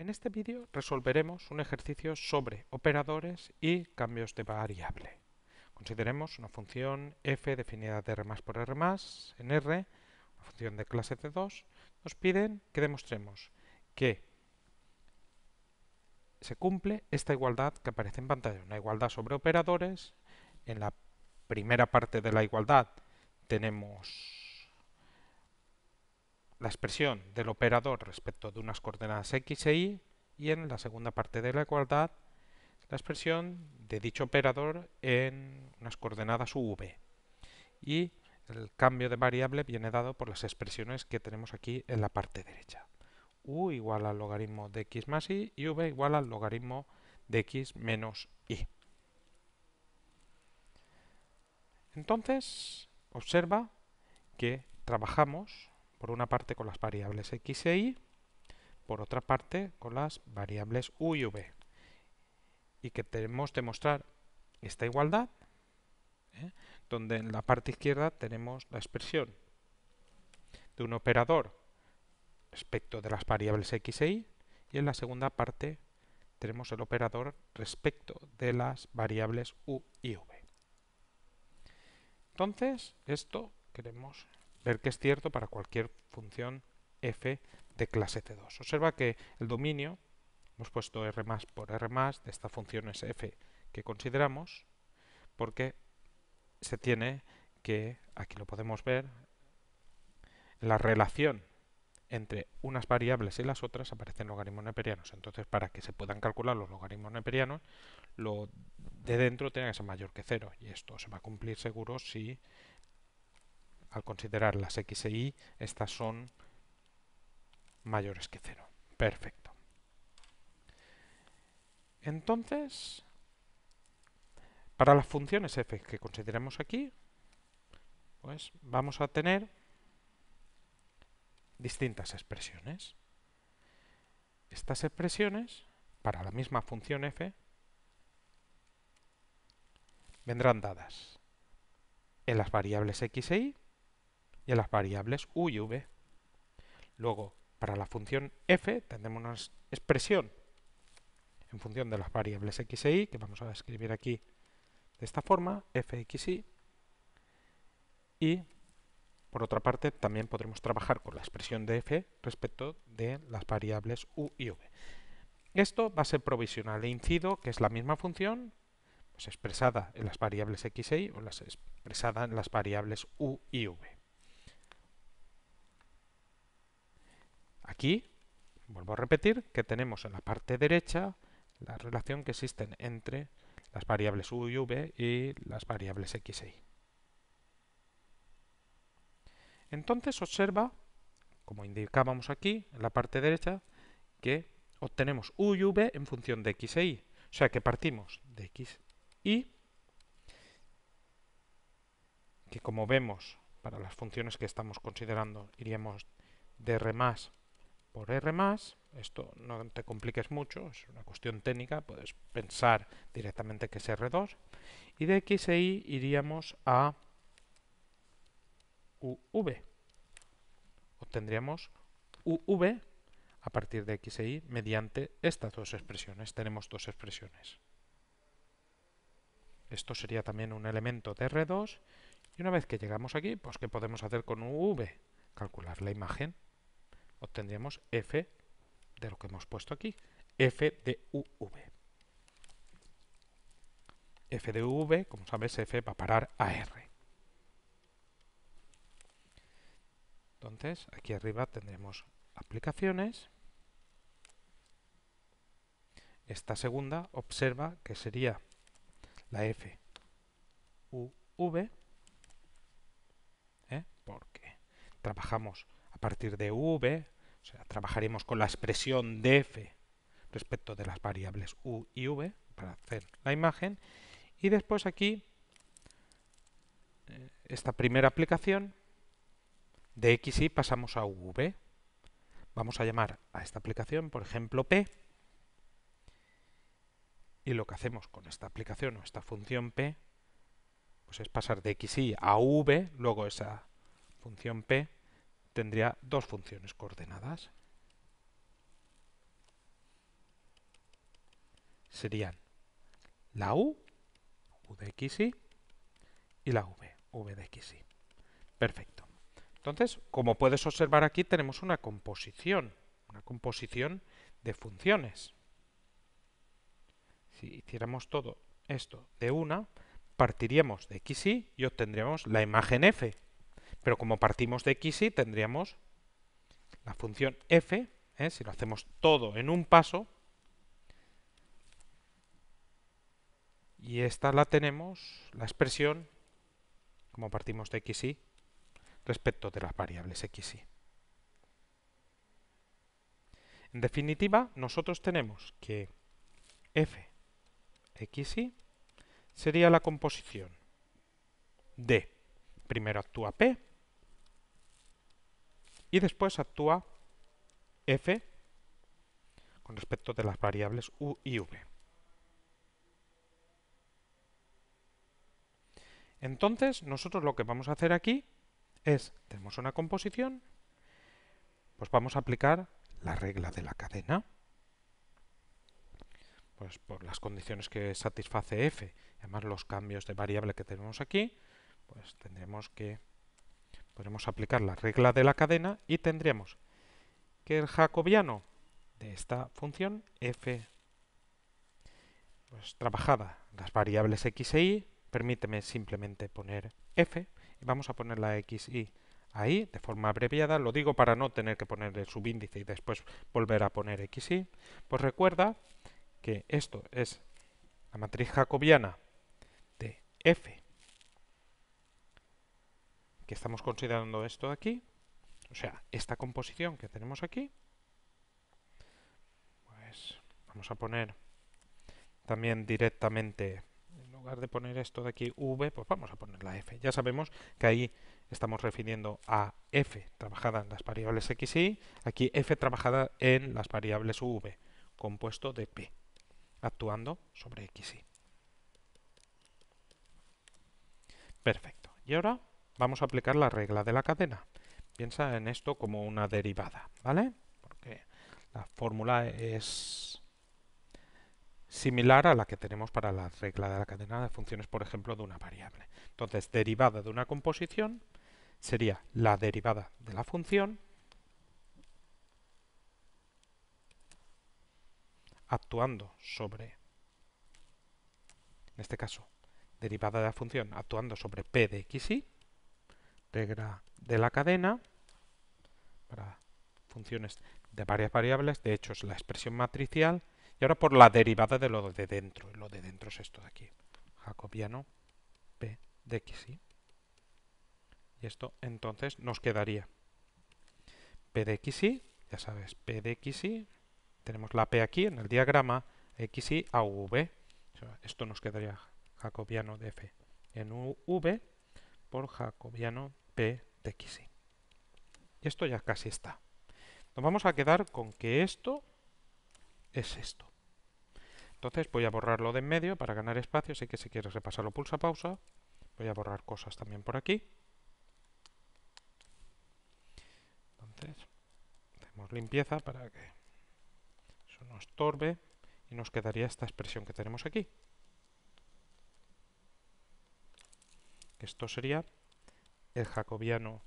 En este vídeo resolveremos un ejercicio sobre operadores y cambios de variable. Consideremos una función f definida de R por R en R, una función de clase C2. Nos piden que demostremos que se cumple esta igualdad que aparece en pantalla, una igualdad sobre operadores. En la primera parte de la igualdad tenemos la expresión del operador respecto de unas coordenadas x e y, y en la segunda parte de la igualdad la expresión de dicho operador en unas coordenadas u v. Y el cambio de variable viene dado por las expresiones que tenemos aquí en la parte derecha. U igual al logaritmo de x más y v igual al logaritmo de x menos y. Entonces, observa que trabajamos por una parte con las variables x e y, por otra parte con las variables u y v. Y que debemos demostrar esta igualdad, donde en la parte izquierda tenemos la expresión de un operador respecto de las variables x e y, y en la segunda parte tenemos el operador respecto de las variables u y v. Entonces, esto queremos ver que es cierto para cualquier función f de clase C2. Observa que el dominio, hemos puesto R por R de esta función es f que consideramos, porque se tiene que, aquí lo podemos ver, la relación entre unas variables y las otras aparecen logaritmos neperianos. Entonces, para que se puedan calcular los logaritmos neperianos, lo de dentro tiene que ser mayor que 0. Y esto se va a cumplir seguro si, al considerar las x e y, estas son mayores que 0. Perfecto. Entonces, para las funciones f que consideremos aquí, pues vamos a tener distintas expresiones. Estas expresiones, para la misma función f, vendrán dadas en las variables x e y y en las variables u y v. Luego, para la función f tendremos una expresión en función de las variables x e y, que vamos a escribir aquí de esta forma, fxy, y por otra parte también podremos trabajar con la expresión de f respecto de las variables u y v. Esto va a ser provisional e incido que es la misma función, pues expresada en las variables x e y o expresada en las variables u y v. Aquí, vuelvo a repetir, que tenemos en la parte derecha la relación que existen entre las variables u y v y las variables x e y. Entonces observa, como indicábamos aquí, en la parte derecha, que obtenemos u y v en función de x e y. O sea que partimos de x y, que como vemos, para las funciones que estamos considerando, iríamos de R por R+, esto no te compliques mucho, es una cuestión técnica, puedes pensar directamente que es R2, y de x e y iríamos a uv. Obtendríamos uv a partir de x e y mediante estas dos expresiones. Tenemos dos expresiones. Esto sería también un elemento de R2, y una vez que llegamos aquí, pues ¿qué podemos hacer con uv? Calcular la imagen. Obtendríamos f de lo que hemos puesto aquí, f de uv. F de uv, como sabes, f va a parar a R. Entonces, aquí arriba tendremos aplicaciones. Esta segunda observa que sería la f uv, porque trabajamos a partir de uv, o sea, trabajaremos con la expresión de f respecto de las variables u y v para hacer la imagen. Y después aquí, esta primera aplicación, de x y pasamos a uv. Vamos a llamar a esta aplicación, por ejemplo, p. Y lo que hacemos con esta aplicación o esta función p, pues es pasar de x y a v. Luego esa función p tendría dos funciones coordenadas. serían la U de xy, y la v de xy. Perfecto. Entonces, como puedes observar aquí, tenemos una composición de funciones. Si hiciéramos todo esto de una, partiríamos de xy y obtendríamos la imagen f. Pero como partimos de xy, tendríamos la función f, si lo hacemos todo en un paso, y esta la tenemos, la expresión, como partimos de xy, respecto de las variables xy. En definitiva, nosotros tenemos que f xy sería la composición de, primero actúa p, y después actúa f con respecto de las variables u y v. Entonces, nosotros lo que vamos a hacer aquí es, tenemos una composición, pues vamos a aplicar la regla de la cadena. Pues por las condiciones que satisface f, y además los cambios de variable que tenemos aquí, pues tendremos que podremos aplicar la regla de la cadena y tendríamos que el jacobiano de esta función f, pues trabajada las variables x e y, permíteme simplemente poner f, y vamos a poner la x y ahí de forma abreviada, lo digo para no tener que poner el subíndice y después volver a poner x y, pues recuerda que esto es la matriz jacobiana de f, que estamos considerando esto de aquí, o sea, esta composición que tenemos aquí, pues vamos a poner también directamente, en lugar de poner esto de aquí v, pues vamos a poner la f. Ya sabemos que ahí estamos refiriendo a f trabajada en las variables x y y, aquí f trabajada en las variables u, v, compuesto de p, actuando sobre x y. Perfecto. Y ahora vamos a aplicar la regla de la cadena. Piensa en esto como una derivada, ¿vale? Porque la fórmula es similar a la que tenemos para la regla de la cadena de funciones, por ejemplo, de una variable. Entonces, derivada de una composición sería la derivada de la función actuando sobre, en este caso, derivada de la función actuando sobre p de xy, regla de la cadena para funciones de varias variables, de hecho es la expresión matricial, y ahora por la derivada de lo de dentro, y lo de dentro es esto de aquí, jacobiano p de xy. Y esto entonces nos quedaría p de xy, ya sabes, p de xy, tenemos la p aquí en el diagrama, xy a v, o sea, esto nos quedaría jacobiano de f en v por jacobiano p de xy. Y esto ya casi está. Nos vamos a quedar con que esto es esto. Entonces voy a borrarlo de en medio para ganar espacio, así que si quieres repasarlo pulsa pausa. Voy a borrar cosas también por aquí. Entonces, hacemos limpieza para que eso no estorbe y nos quedaría esta expresión que tenemos aquí. Esto sería el jacobiano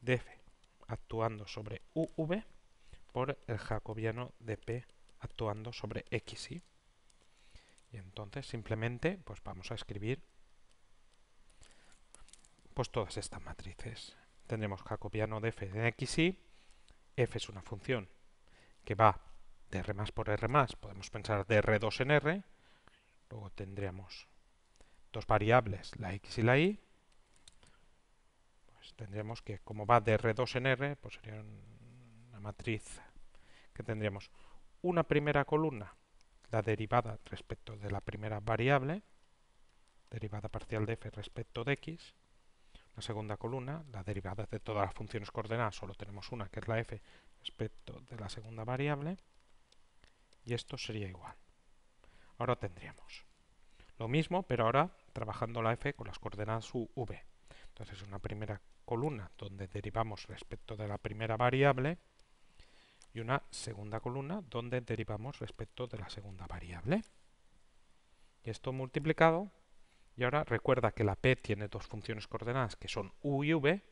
de f actuando sobre uv por el jacobiano de p actuando sobre xy. Y entonces simplemente pues vamos a escribir pues todas estas matrices. Tendremos jacobiano de f en xy, f es una función que va de r más por r más, podemos pensar de r2 en r, luego tendríamos dos variables, la x y la y, pues tendríamos que como va de r2 en r, pues sería una matriz que tendríamos una primera columna, la derivada respecto de la primera variable, derivada parcial de f respecto de x, la segunda columna, la derivada de todas las funciones coordenadas, solo tenemos una, que es la f, respecto de la segunda variable, y esto sería igual. Ahora tendríamos lo mismo, pero ahora trabajando la f con las coordenadas u, v. Entonces una primera columna donde derivamos respecto de la primera variable, y una segunda columna donde derivamos respecto de la segunda variable. Y esto multiplicado, y ahora recuerda que la p tiene dos funciones coordenadas que son u y v,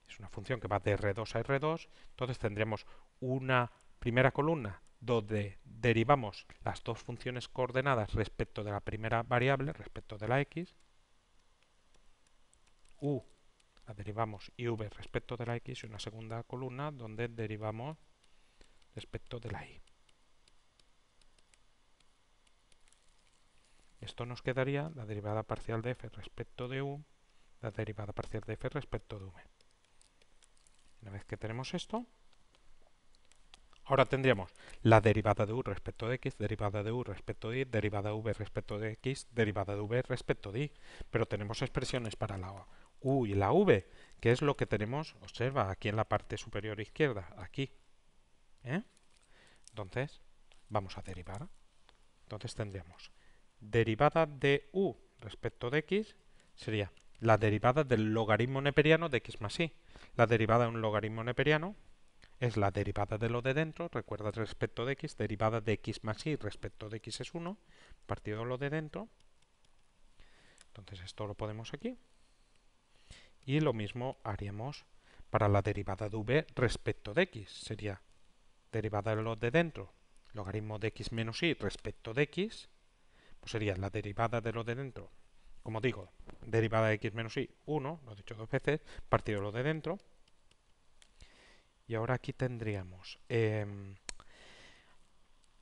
es una función que va de R2 a R2, entonces tendremos una primera columna donde derivamos las dos funciones coordenadas respecto de la primera variable, respecto de la x, u la derivamos y v respecto de la x, y una segunda columna donde derivamos respecto de la y. Esto nos quedaría la derivada parcial de f respecto de u, la derivada parcial de f respecto de v. Una vez que tenemos esto, ahora tendríamos la derivada de u respecto de x, derivada de u respecto de y, derivada de v respecto de x, derivada de v respecto de y. Pero tenemos expresiones para la u y la v, que es lo que tenemos, observa, aquí en la parte superior izquierda, aquí. Entonces, vamos a derivar. Entonces tendríamos derivada de u respecto de x sería la derivada del logaritmo neperiano de x más y. La derivada de un logaritmo neperiano es la derivada de lo de dentro, recuerda respecto de x, derivada de x más y respecto de x es 1, partido de lo de dentro. Entonces esto lo ponemos aquí. Y lo mismo haríamos para la derivada de v respecto de x. Sería derivada de lo de dentro, logaritmo de x menos y respecto de x, pues sería la derivada de lo de dentro, como digo, derivada de x menos y, 1, lo he dicho dos veces, partido de lo de dentro. Y ahora aquí tendríamos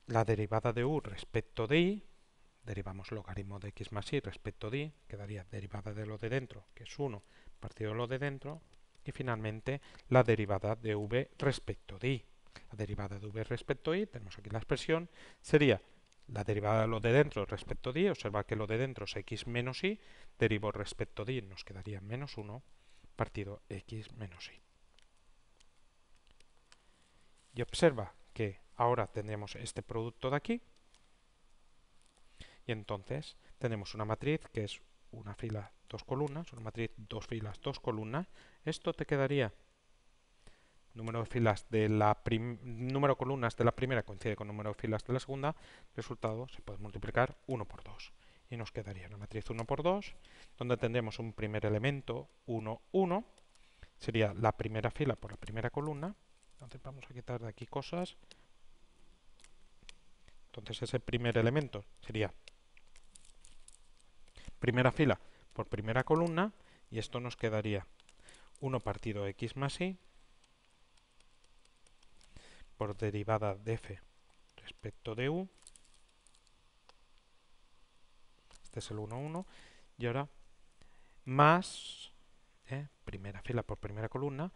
la derivada de u respecto de y, derivamos logaritmo de x más y respecto de y, quedaría derivada de lo de dentro, que es 1, partido de lo de dentro, y finalmente la derivada de v respecto de y. La derivada de v respecto de y, tenemos aquí la expresión, sería la derivada de lo de dentro respecto de y, observa que lo de dentro es x menos y, derivo respecto de y, nos quedaría menos 1, partido x menos y. Y observa que ahora tendremos este producto de aquí, y entonces tenemos una matriz que es una fila, dos columnas, una matriz, dos filas, dos columnas. Esto te quedaría número de filas de número de columnas de la primera coincide con número de filas de la segunda, resultado se puede multiplicar 1 por 2. Y nos quedaría una matriz 1 por 2, donde tendremos un primer elemento 1, 1, sería la primera fila por la primera columna. Entonces vamos a quitar de aquí cosas. Entonces ese primer elemento sería primera fila por primera columna, y esto nos quedaría 1 partido x más y por derivada de f respecto de u. Este es el 1, 1. Y ahora más primera fila por primera columna,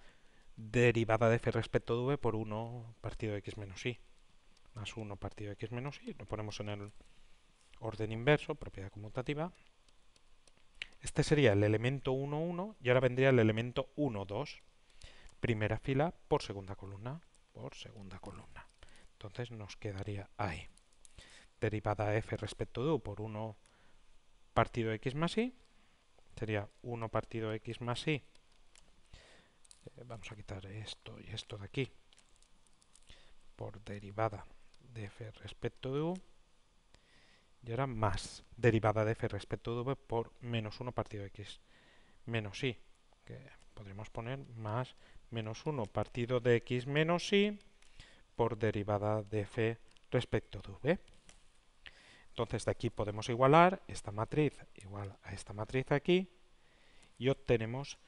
derivada de f respecto de v por 1 partido de x menos y. Más 1 partido de x menos y. Lo ponemos en el orden inverso, propiedad conmutativa. Este sería el elemento 1, 1. Y ahora vendría el elemento 1, 2. Primera fila por segunda columna. Por segunda columna. Entonces nos quedaría ahí. Derivada de f respecto de u por 1 partido de x más y. Sería 1 partido de x más y. Vamos a quitar esto y esto de aquí. Por derivada de f respecto de u. Y ahora más derivada de f respecto de v por menos 1 partido de x menos y. Que podríamos poner más menos 1 partido de x menos y por derivada de f respecto de v. Entonces de aquí podemos igualar esta matriz igual a esta matriz aquí y obtenemos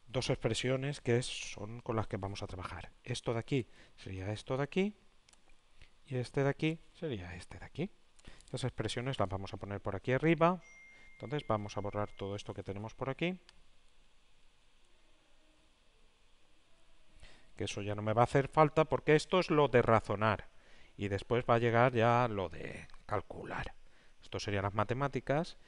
dos expresiones que son con las que vamos a trabajar. Esto de aquí sería esto de aquí y este de aquí sería este de aquí. Estas expresiones las vamos a poner por aquí arriba. Entonces vamos a borrar todo esto que tenemos por aquí. Que eso ya no me va a hacer falta porque esto es lo de razonar. Y después va a llegar ya lo de calcular. Esto serían las matemáticas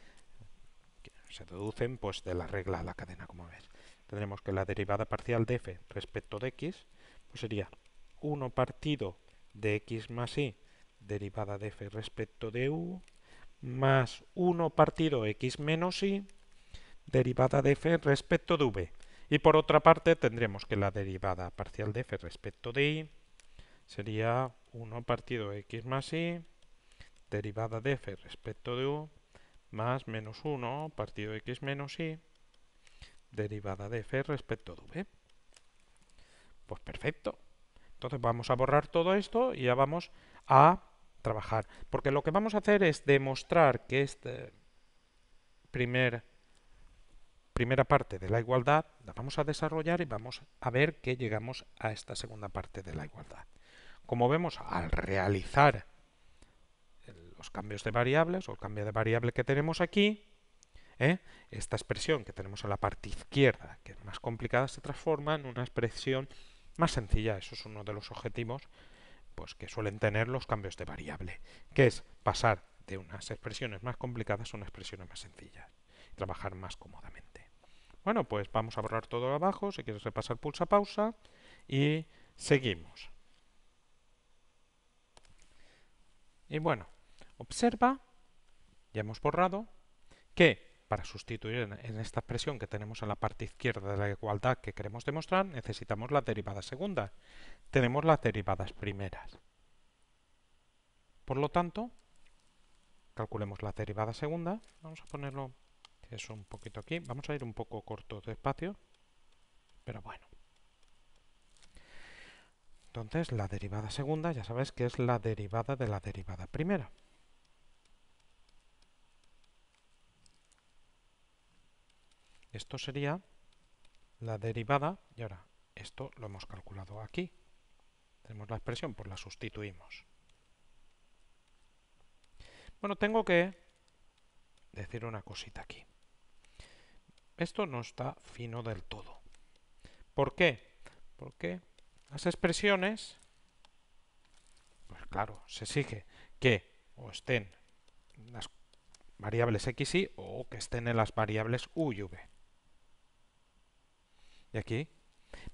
que se deducen pues de la regla de la cadena, como ves. Tendremos que la derivada parcial de f respecto de x pues sería 1 partido de x más y derivada de f respecto de u más 1 partido x menos y derivada de f respecto de v. Y por otra parte tendremos que la derivada parcial de f respecto de y sería 1 partido x más y, derivada de f respecto de u, más menos 1 partido x menos y, derivada de f respecto de v. Pues perfecto. Entonces vamos a borrar todo esto y ya vamos a trabajar. Porque lo que vamos a hacer es demostrar que esta primera parte de la igualdad la vamos a desarrollar y vamos a ver que llegamos a esta segunda parte de la igualdad. Como vemos, al realizar los cambios de variables o el cambio de variable que tenemos aquí, esta expresión que tenemos en la parte izquierda, que es más complicada, se transforma en una expresión más sencilla. Eso es uno de los objetivos pues, que suelen tener los cambios de variable, que es pasar de unas expresiones más complicadas a unas expresiones más sencillas y trabajar más cómodamente. Bueno, pues vamos a borrar todo abajo. Si quieres repasar, pulsa pausa y seguimos. Y bueno, observa, ya hemos borrado, que para sustituir en esta expresión que tenemos en la parte izquierda de la igualdad que queremos demostrar, necesitamos la derivada segunda. Tenemos las derivadas primeras. Por lo tanto, calculemos la derivada segunda. Vamos a ponerlo eso un poquito aquí. Vamos a ir un poco corto de espacio, pero bueno. Entonces, la derivada segunda, ya sabes que es la derivada de la derivada primera. Esto sería la derivada, y ahora esto lo hemos calculado aquí. Tenemos la expresión, pues la sustituimos. Bueno, tengo que decir una cosita aquí. Esto no está fino del todo. ¿Por qué? Porque las expresiones, pues claro, se exige que o estén las variables x y o que estén en las variables u y v. Y aquí,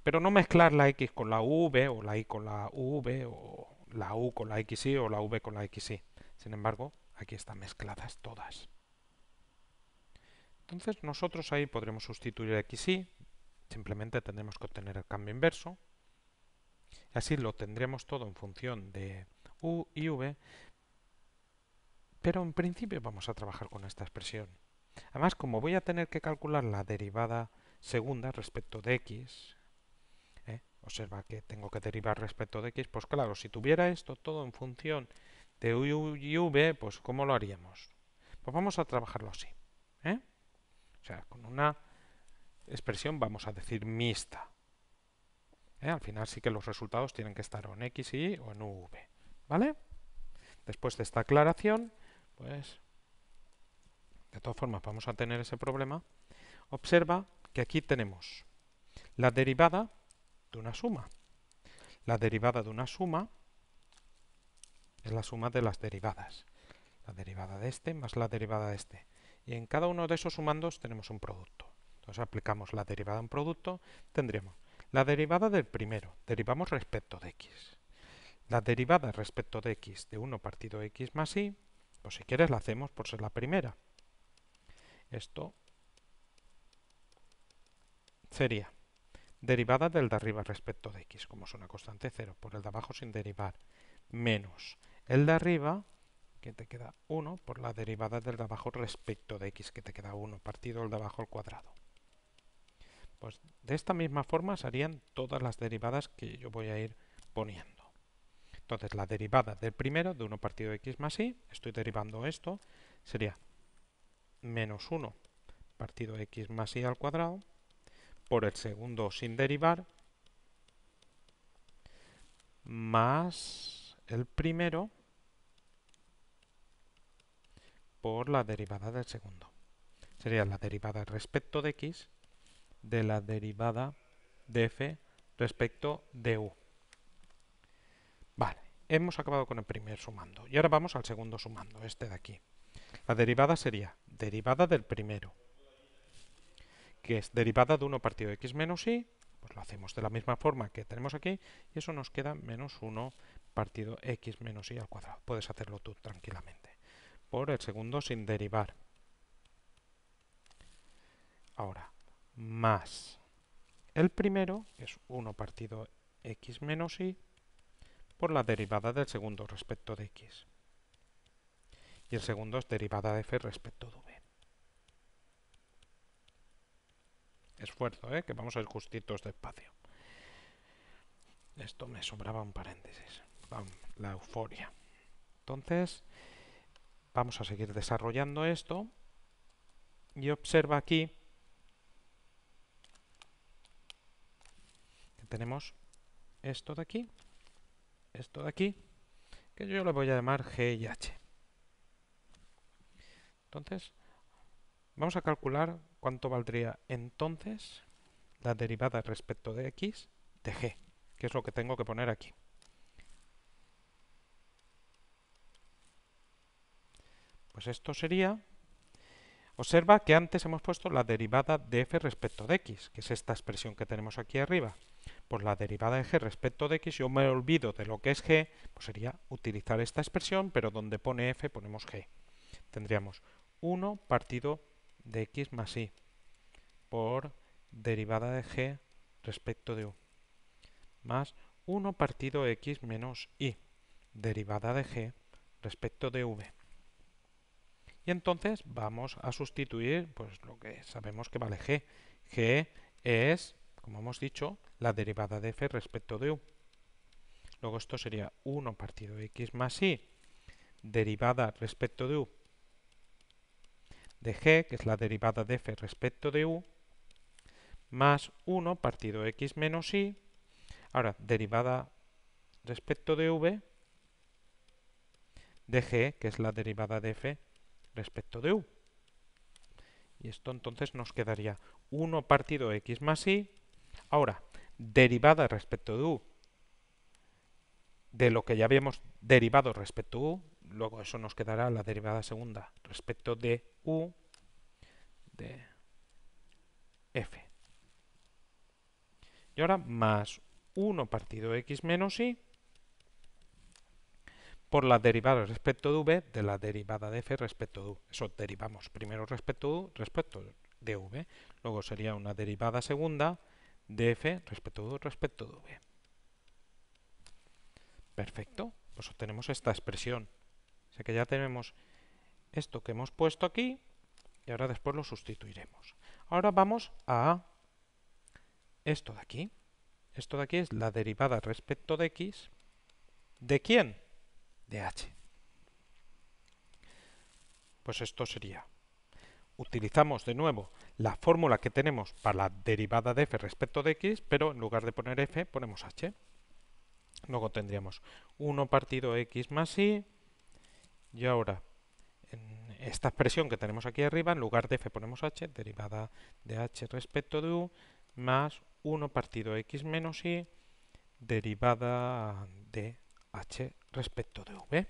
pero no mezclar la x con la v o la y con la v o la u con la x y o la v con la x y. Sin embargo, aquí están mezcladas todas. Entonces nosotros ahí podremos sustituir x y, simplemente tendremos que obtener el cambio inverso. Así lo tendremos todo en función de u y v, pero en principio vamos a trabajar con esta expresión. Además, como voy a tener que calcular la derivada segunda respecto de x, observa que tengo que derivar respecto de x, pues claro, si tuviera esto todo en función de u y v, pues ¿cómo lo haríamos? Pues vamos a trabajarlo así. O sea, con una expresión, vamos a decir, mixta. Al final sí que los resultados tienen que estar o en x y o en u, v. ¿Vale? Después de esta aclaración, pues de todas formas vamos a tener ese problema. Observa que aquí tenemos la derivada de una suma. La derivada de una suma es la suma de las derivadas. La derivada de este más la derivada de este. Y en cada uno de esos sumandos tenemos un producto. Entonces aplicamos la derivada a un producto, tendríamos la derivada del primero, derivamos respecto de x. La derivada respecto de x de 1 partido x más y, pues si quieres la hacemos por ser la primera. Esto sería derivada del de arriba respecto de x, como es una constante 0, por el de abajo sin derivar, menos el de arriba, que te queda 1, por la derivada del de abajo respecto de x, que te queda 1, partido el de abajo al cuadrado. Pues de esta misma forma serían todas las derivadas que yo voy a ir poniendo. Entonces la derivada del primero, de 1 partido de x más y, estoy derivando esto, sería menos 1 partido de x más y al cuadrado, por el segundo sin derivar, más el primero por la derivada del segundo. Sería la derivada respecto de x de la derivada de f respecto de u. Vale, hemos acabado con el primer sumando. Y ahora vamos al segundo sumando, este de aquí. La derivada sería derivada del primero, que es derivada de 1 partido de x menos y, pues lo hacemos de la misma forma que tenemos aquí, y eso nos queda menos 1 partido x menos y al cuadrado. Puedes hacerlo tú tranquilamente. Por el segundo sin derivar. Ahora, más el primero, que es 1 partido x menos y, por la derivada del segundo respecto de x. Y el segundo es derivada de f respecto de v. Esfuerzo, que vamos a ir justitos de espacio. Esto me sobraba un paréntesis. La euforia. Entonces, vamos a seguir desarrollando esto. Y observa aquí que tenemos esto de aquí, que yo le voy a llamar g y h. Entonces, vamos a calcular cuánto valdría entonces la derivada respecto de x de g, que es lo que tengo que poner aquí. Pues esto sería, observa que antes hemos puesto la derivada de f respecto de x, que es esta expresión que tenemos aquí arriba. Pues la derivada de g respecto de x, yo me olvido de lo que es g, pues sería utilizar esta expresión, pero donde pone f ponemos g. Tendríamos 1 partido de x más y por derivada de g respecto de u, más 1 partido x menos y, derivada de g respecto de v. Y entonces vamos a sustituir pues lo que sabemos que vale g. G es, como hemos dicho, la derivada de f respecto de u. Luego esto sería 1 partido x más y, derivada respecto de u de g, que es la derivada de f respecto de u, más 1 partido x menos y, ahora derivada respecto de v de g, que es la derivada de f respecto de u. Y esto entonces nos quedaría 1 partido x más y, ahora derivada respecto de u de lo que ya habíamos derivado respecto a u, luego eso nos quedará la derivada segunda respecto de u de f. Y ahora más 1 partido x menos y por la derivada respecto de v de la derivada de f respecto de u. Eso derivamos primero respecto de u respecto de v. Luego sería una derivada segunda de f respecto de u respecto de v. Perfecto, pues obtenemos esta expresión. O sea que ya tenemos esto que hemos puesto aquí y ahora después lo sustituiremos. Ahora vamos a esto de aquí. Esto de aquí es la derivada respecto de x. ¿De quién? De h. Pues esto sería, utilizamos de nuevo la fórmula que tenemos para la derivada de f respecto de x, pero en lugar de poner f ponemos h. Luego tendríamos 1 partido x más y, y ahora en esta expresión que tenemos aquí arriba, en lugar de f ponemos h, derivada de h respecto de u, más 1 partido x menos y, derivada de h respecto de v.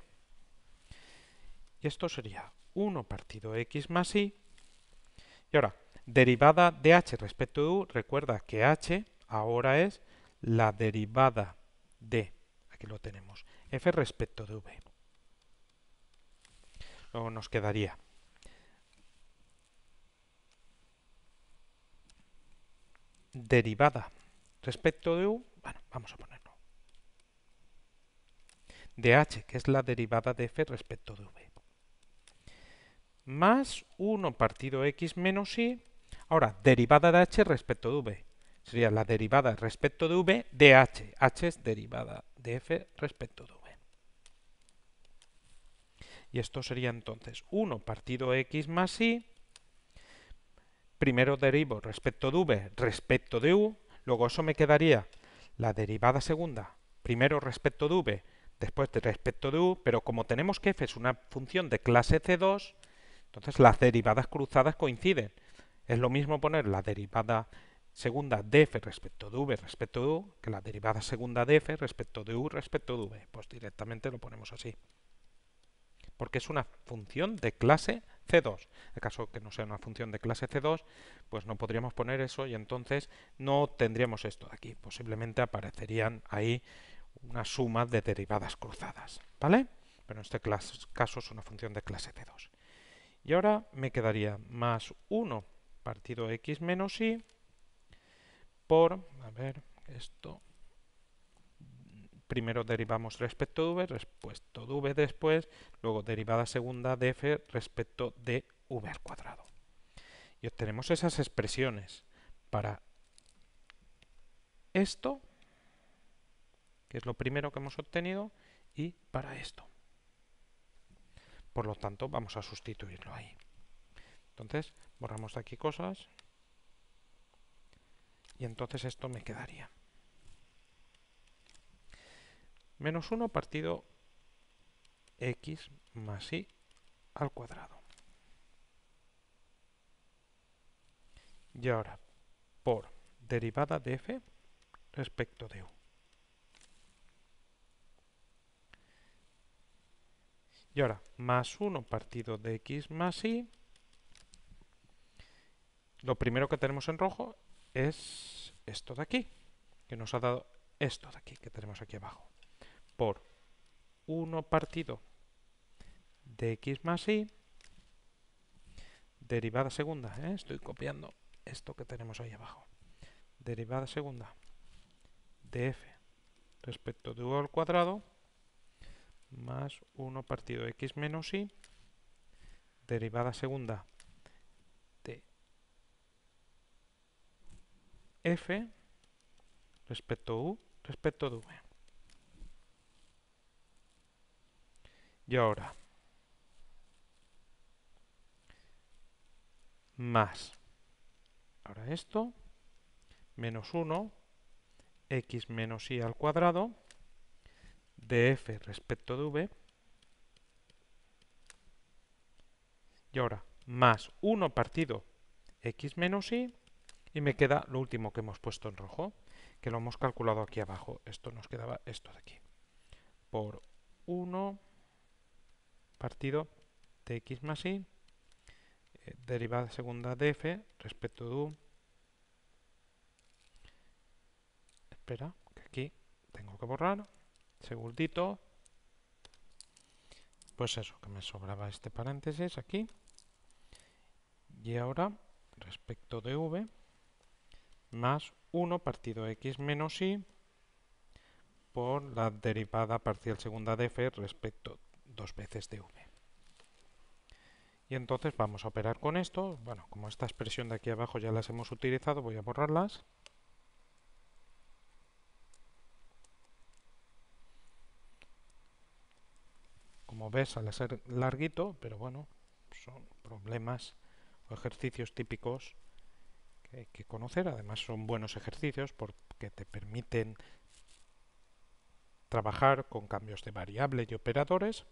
Y esto sería 1 partido x más y. Y ahora, derivada de h respecto de u, recuerda que h ahora es la derivada de, aquí lo tenemos, f respecto de v. Luego nos quedaría derivada respecto de u, bueno, vamos a ponerlo, de h, que es la derivada de f respecto de v, más 1 partido x menos y, ahora, derivada de h respecto de v, sería la derivada respecto de v de h, h es derivada de f respecto de v. Y esto sería entonces 1 partido x más y, primero derivo respecto de v respecto de u, luego eso me quedaría la derivada segunda, primero respecto de v, después de respecto de u, pero como tenemos que f es una función de clase C2, entonces las derivadas cruzadas coinciden. Es lo mismo poner la derivada segunda de f respecto de v respecto de u que la derivada segunda de f respecto de u respecto de v. Pues directamente lo ponemos así. Porque es una función de clase C2. En caso que no sea una función de clase C2, pues no podríamos poner eso y entonces no tendríamos esto de aquí. Posiblemente aparecerían ahí una suma de derivadas cruzadas, ¿vale? Pero en este caso es una función de clase C2. Y ahora me quedaría más 1 partido x menos y por, a ver, esto, primero derivamos respecto de v, respecto de v después, luego derivada segunda de f respecto de v al cuadrado. Y obtenemos esas expresiones para esto, que es lo primero que hemos obtenido, y para esto. Por lo tanto, vamos a sustituirlo ahí. Entonces, borramos de aquí cosas, y entonces esto me quedaría. Menos 1 partido x más y al cuadrado. Y ahora, por derivada de f respecto de u. Y ahora, más 1 partido de x más y. Lo primero que tenemos en rojo es esto de aquí, que nos ha dado esto de aquí, que tenemos aquí abajo. Por 1 partido de x más y, derivada segunda, estoy copiando esto que tenemos ahí abajo. Derivada segunda de f respecto de u al cuadrado, más 1 partido de x menos y, derivada segunda de f respecto a u respecto de v. Y ahora, más, ahora esto, menos 1, x menos y al cuadrado, de f respecto de v. Y ahora, más 1 partido x menos y, y me queda lo último que hemos puesto en rojo, que lo hemos calculado aquí abajo. Esto nos quedaba esto de aquí. Por 1 partido de x más y, derivada segunda de f respecto de u. Espera, que aquí tengo que borrar. Segundito. Pues eso, que me sobraba este paréntesis aquí. Y ahora, respecto de v, más 1 partido x menos y por la derivada parcial segunda de f respecto 2 veces de v. Y entonces vamos a operar con esto. Bueno, como esta expresión de aquí abajo ya las hemos utilizado, voy a borrarlas. Como ves, sale a ser larguito, pero bueno, son problemas o ejercicios típicos que hay que conocer. Además son buenos ejercicios porque te permiten trabajar con cambios de variables y operadores.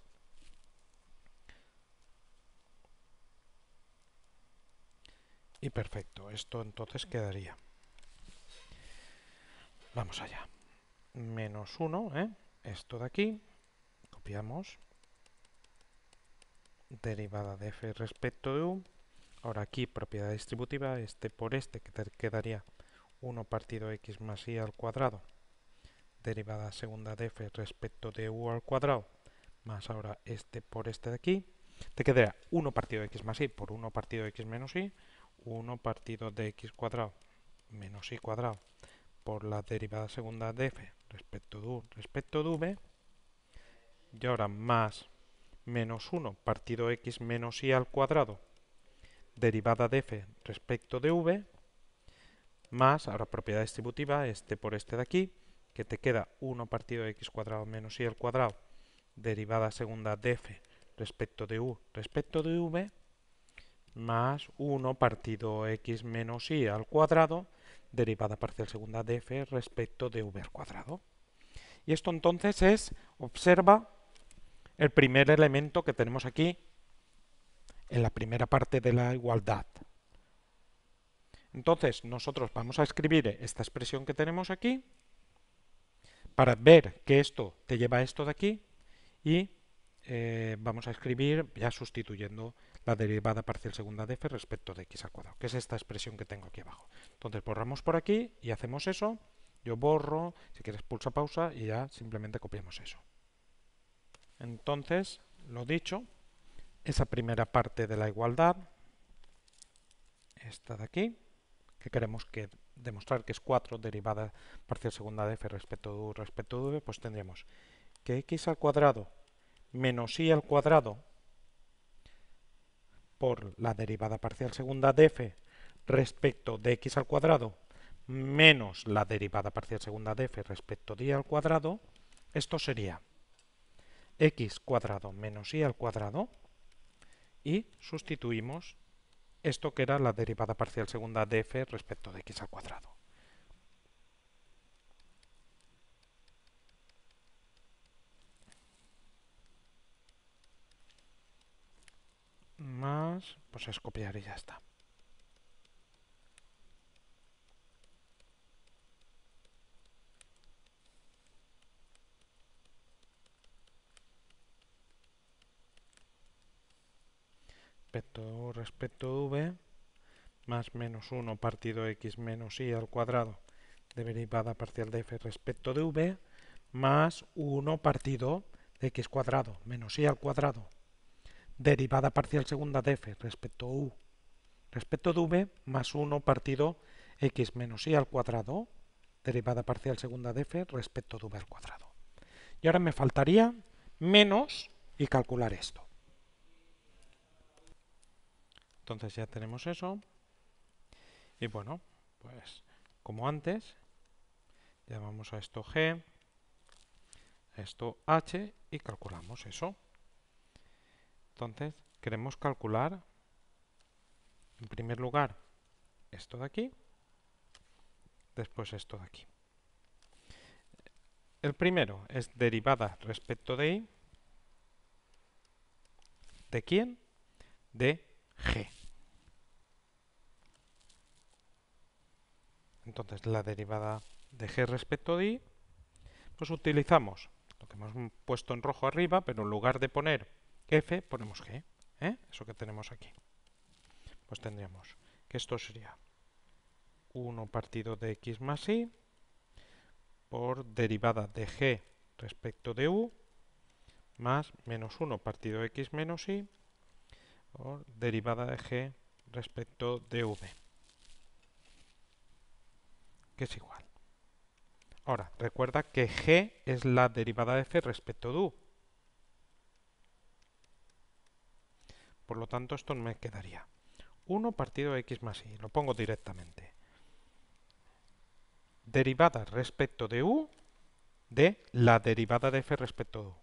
Y perfecto, esto entonces quedaría. Vamos allá. Menos 1, esto de aquí, copiamos. Derivada de f respecto de u. Ahora aquí propiedad distributiva, este por este, que te quedaría 1 partido x más y al cuadrado. Derivada segunda de f respecto de u al cuadrado, más ahora este por este de aquí. Te quedaría 1 partido de x más y por 1 partido de x menos y, 1 partido de x cuadrado menos y cuadrado por la derivada segunda de f respecto de u respecto de v. Y ahora más menos 1 partido x menos y al cuadrado, derivada de f respecto de v, más, ahora propiedad distributiva, este por este de aquí, que te queda 1 partido de x cuadrado menos y al cuadrado, derivada segunda de f respecto de u respecto de v, más 1 partido x menos y al cuadrado, derivada parcial segunda de f respecto de v al cuadrado. Y esto entonces es, observa, el primer elemento que tenemos aquí en la primera parte de la igualdad. Entonces nosotros vamos a escribir esta expresión que tenemos aquí para ver que esto te lleva a esto de aquí y vamos a escribir ya sustituyendo la derivada parcial segunda de f respecto de x al cuadrado, que es esta expresión que tengo aquí abajo. Entonces borramos por aquí y hacemos eso. Yo borro, si quieres pulsa pausa y ya simplemente copiamos eso. Entonces, lo dicho, esa primera parte de la igualdad, esta de aquí, que queremos que demostrar que es 4 derivada parcial segunda de f respecto de u respecto de v, pues tendríamos que x al cuadrado menos y al cuadrado por la derivada parcial segunda de f respecto de x al cuadrado menos la derivada parcial segunda de f respecto de y al cuadrado, esto sería x cuadrado menos y al cuadrado, y sustituimos esto que era la derivada parcial segunda de f respecto de x al cuadrado. Más, pues es copiar y ya está. Respecto de v más menos 1 partido x menos y al cuadrado de derivada parcial de f respecto de v más 1 partido de x cuadrado menos y al cuadrado derivada parcial segunda de f respecto a u respecto de v más 1 partido x menos y al cuadrado derivada parcial segunda de f respecto de v al cuadrado. Y ahora me faltaría menos y calcular esto. Entonces ya tenemos eso. Y bueno, pues como antes, llamamos a esto g, a esto h y calculamos eso. Entonces queremos calcular, en primer lugar, esto de aquí, después esto de aquí. El primero es derivada respecto de y. ¿De quién? De g. Entonces la derivada de g respecto de y, pues utilizamos lo que hemos puesto en rojo arriba, pero en lugar de poner f, ponemos g. Eso que tenemos aquí. Pues tendríamos que esto sería 1 partido de x más y por derivada de g respecto de u más menos 1 partido de x menos y por derivada de g respecto de v, que es igual. Ahora, recuerda que g es la derivada de f respecto de u. Por lo tanto, esto me quedaría 1 partido de x más y. Lo pongo directamente. Derivada respecto de u de la derivada de f respecto de u.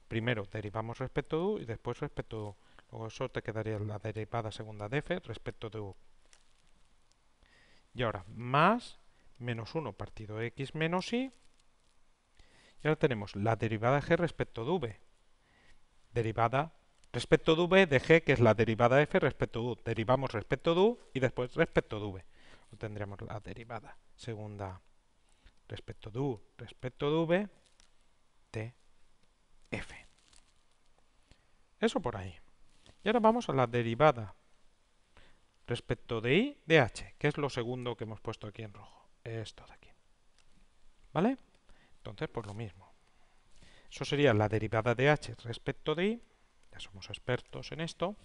Primero derivamos respecto de u y después respecto de u. Luego eso te quedaría la derivada segunda de f respecto de u. Y ahora más menos 1 partido de x menos y. Y ahora tenemos la derivada de g respecto de v. Derivada respecto de v de g, que es la derivada de f respecto de u. Derivamos respecto de u y después respecto de v. Tendríamos la derivada segunda respecto de u respecto de v de f. Eso por ahí. Y ahora vamos a la derivada respecto de y de h, que es lo segundo que hemos puesto aquí en rojo. Esto de aquí. ¿Vale? Entonces, pues lo mismo. Eso sería la derivada de h respecto de y. Ya somos expertos en esto.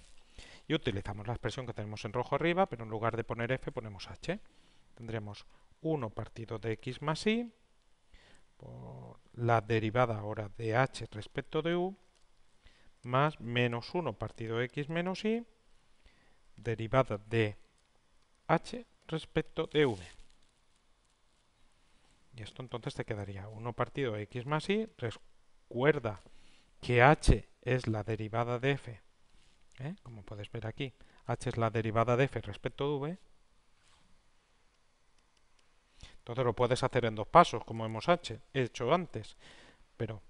Y utilizamos la expresión que tenemos en rojo arriba, pero en lugar de poner f ponemos h. Tendremos 1 partido de x más y por la derivada ahora de h respecto de u más menos 1 partido de x menos y derivada de h respecto de v. Y esto entonces te quedaría 1 partido de x más y. Recuerda que h es la derivada de f, como puedes ver aquí, h es la derivada de f respecto de v. Entonces lo puedes hacer en dos pasos, como hemos hecho antes. Pero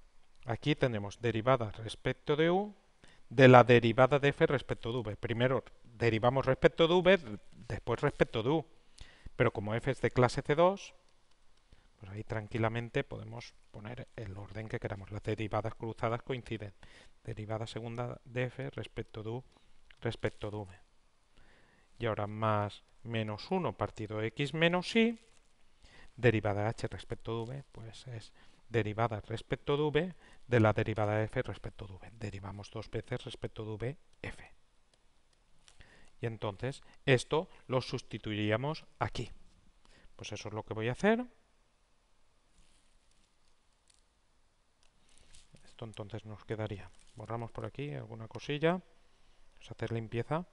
aquí tenemos derivada respecto de u de la derivada de f respecto de v. Primero derivamos respecto de v, después respecto de u. Pero como f es de clase C2, pues ahí tranquilamente podemos poner el orden que queramos. Las derivadas cruzadas coinciden. Derivada segunda de f respecto de u respecto de v. Y ahora más menos 1 partido de x menos y. Derivada h respecto de v, pues es derivada respecto de v de la derivada de f respecto de v. Derivamos dos veces respecto de v, f. Y entonces esto lo sustituiríamos aquí. Pues eso es lo que voy a hacer. Esto entonces nos quedaría. Borramos por aquí alguna cosilla. Vamos a hacer limpieza.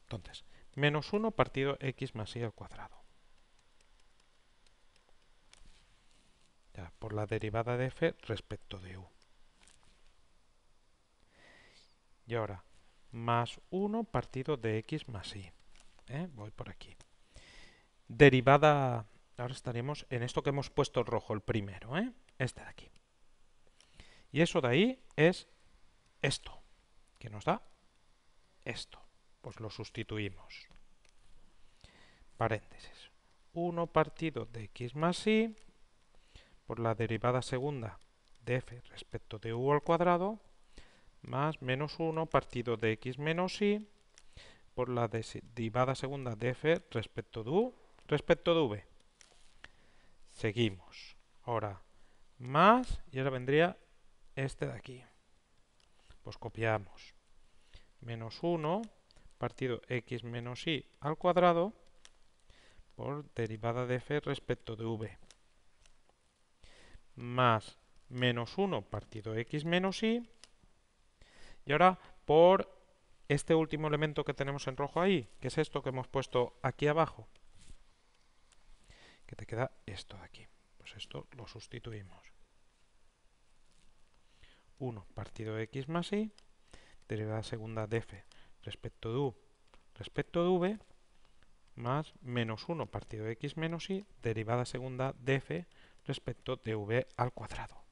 Entonces, menos 1 partido x más y al cuadrado. Ya, por la derivada de f respecto de u. Y ahora, más 1 partido de x más y. Voy por aquí. Derivada, ahora estaríamos en esto que hemos puesto rojo, el primero, este de aquí. Y eso de ahí es esto, que nos da esto. Pues lo sustituimos. Paréntesis. 1 partido de x más y por la derivada segunda de f respecto de u al cuadrado más menos 1 partido de x menos y por la derivada segunda de f respecto de u respecto de v. Seguimos. Ahora más y ahora vendría este de aquí. Pues copiamos. Menos 1 partido x menos y al cuadrado por derivada de f respecto de v. Más menos 1 partido x menos y. Y ahora por este último elemento que tenemos en rojo ahí, que es esto que hemos puesto aquí abajo. Que te queda esto de aquí. Pues esto lo sustituimos. 1 partido de x más y, derivada segunda de f respecto de u respecto de v, más menos 1 partido de x menos y, derivada segunda de f respecto de v al cuadrado.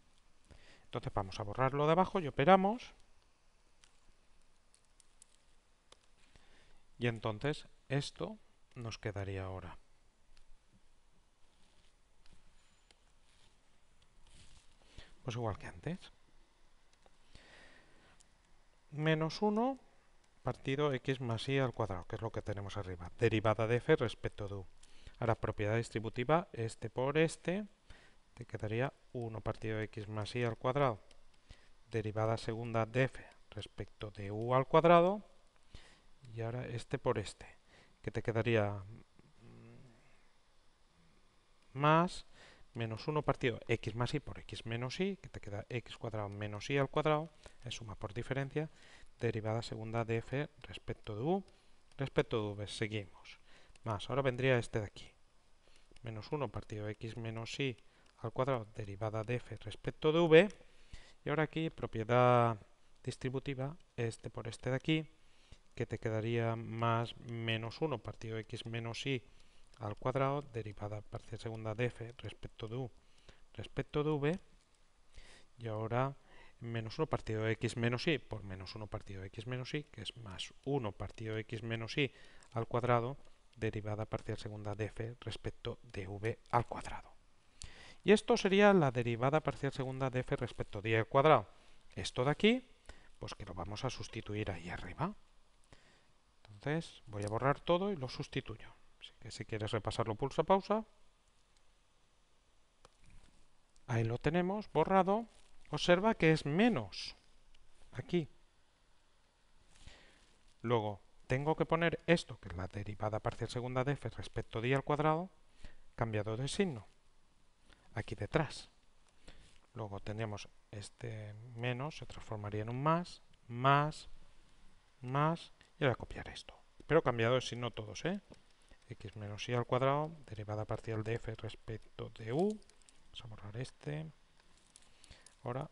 Entonces vamos a borrarlo de abajo y operamos. Y entonces esto nos quedaría ahora. Pues igual que antes. Menos 1 partido x más y al cuadrado, que es lo que tenemos arriba. Derivada de f respecto de u. Ahora, propiedad distributiva, este por este, te quedaría 1 partido de x más y al cuadrado. Derivada segunda de f respecto de u al cuadrado. Y ahora este por este, que te quedaría más menos 1 partido x más y por x menos y, que te queda x cuadrado menos y al cuadrado, es suma por diferencia, derivada segunda de f respecto de u, respecto de v. Seguimos. Más, ahora vendría este de aquí. Menos 1 partido x menos y al cuadrado, derivada de f respecto de v. Y ahora aquí, propiedad distributiva, este por este de aquí, que te quedaría más menos 1 partido x menos y al cuadrado, derivada parcial segunda de f respecto de u respecto de v. Y ahora menos 1 partido de x menos y por menos 1 partido de x menos y, que es más 1 partido de x menos y al cuadrado, derivada parcial segunda de f respecto de v al cuadrado. Y esto sería la derivada parcial segunda de f respecto de y al cuadrado. Esto de aquí, pues que lo vamos a sustituir ahí arriba. Entonces voy a borrar todo y lo sustituyo. Así que si quieres repasarlo, pulsa pausa. Ahí lo tenemos, borrado. Observa que es menos. Aquí. Luego, tengo que poner esto, que es la derivada parcial segunda de f respecto de y al cuadrado, cambiado de signo. Aquí detrás. Luego tendríamos este menos, se transformaría en un más, más, más, y ahora copiar esto. Pero cambiado de signo todos, x menos y al cuadrado, derivada parcial de f respecto de u. Vamos a borrar este. Ahora,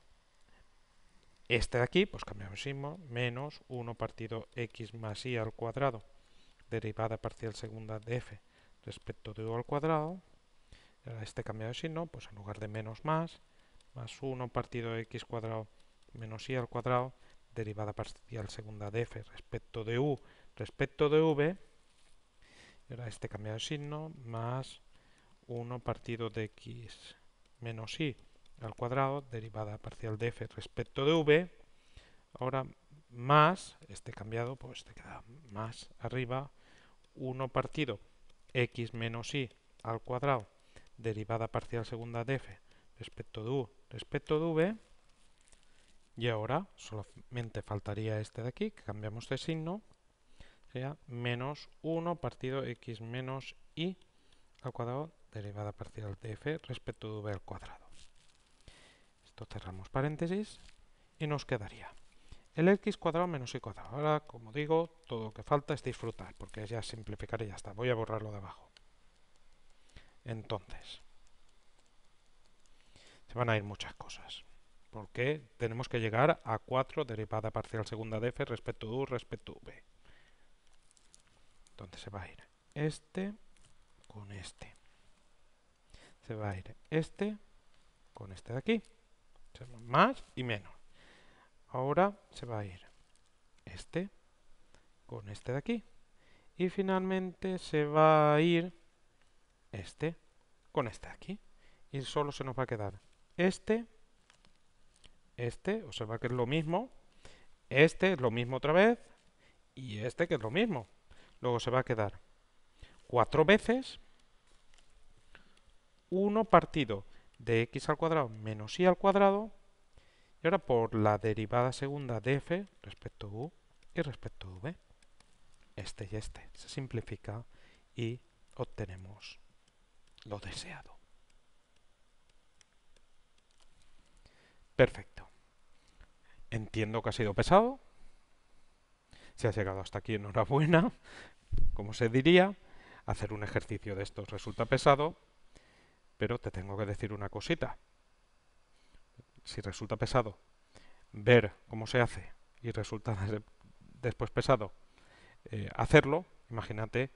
este de aquí, pues cambiamos de signo, menos 1 partido x más y al cuadrado, derivada parcial segunda de f respecto de u al cuadrado. Ahora este cambiado de signo, pues en lugar de menos más 1 partido x cuadrado menos y al cuadrado, derivada parcial segunda de f respecto de u respecto de v. Y ahora este cambiado de signo, más 1 partido de x menos y al cuadrado, derivada parcial de f respecto de v. Ahora más, este cambiado, pues te queda más arriba, 1 partido x menos y al cuadrado, derivada parcial segunda de f respecto de u respecto de v. Y ahora solamente faltaría este de aquí, que cambiamos de signo, sería menos 1 partido x menos y al cuadrado derivada parcial de f respecto de v al cuadrado. Esto cerramos paréntesis y nos quedaría el x cuadrado menos y cuadrado. Ahora, como digo, todo lo que falta es disfrutar, porque ya simplificar y ya está. Voy a borrarlo de abajo. Entonces, se van a ir muchas cosas, porque tenemos que llegar a 4 derivada parcial segunda de f respecto de u respecto de v. Entonces se va a ir este con este. Se va a ir este con este de aquí. Más y menos. Ahora se va a ir este con este de aquí. Y finalmente se va a ir este con este de aquí. Y solo se nos va a quedar este, observa que es lo mismo, este es lo mismo otra vez, y este que es lo mismo. Luego se va a quedar 4 veces 1 partido de x al cuadrado menos y al cuadrado, y ahora por la derivada segunda de f respecto a u y respecto a v. Este y este se simplifica y obtenemos lo deseado. Perfecto. Entiendo que ha sido pesado. Si has llegado hasta aquí, enhorabuena. Como se diría, hacer un ejercicio de estos resulta pesado, pero te tengo que decir una cosita. Si resulta pesado ver cómo se hace y resulta después pesado hacerlo, imagínate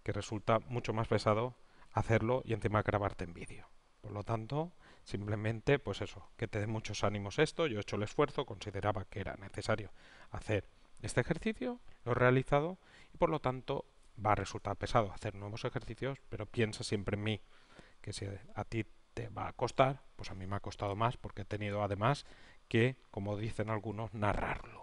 que resulta mucho más pesado hacerlo y encima grabarte en vídeo. Por lo tanto, simplemente, pues eso, que te dé muchos ánimos esto. Yo he hecho el esfuerzo, consideraba que era necesario hacer este ejercicio, lo he realizado y por lo tanto va a resultar pesado hacer nuevos ejercicios, pero piensa siempre en mí, que si a ti te va a costar, pues a mí me ha costado más porque he tenido además que, como dicen algunos, narrarlo.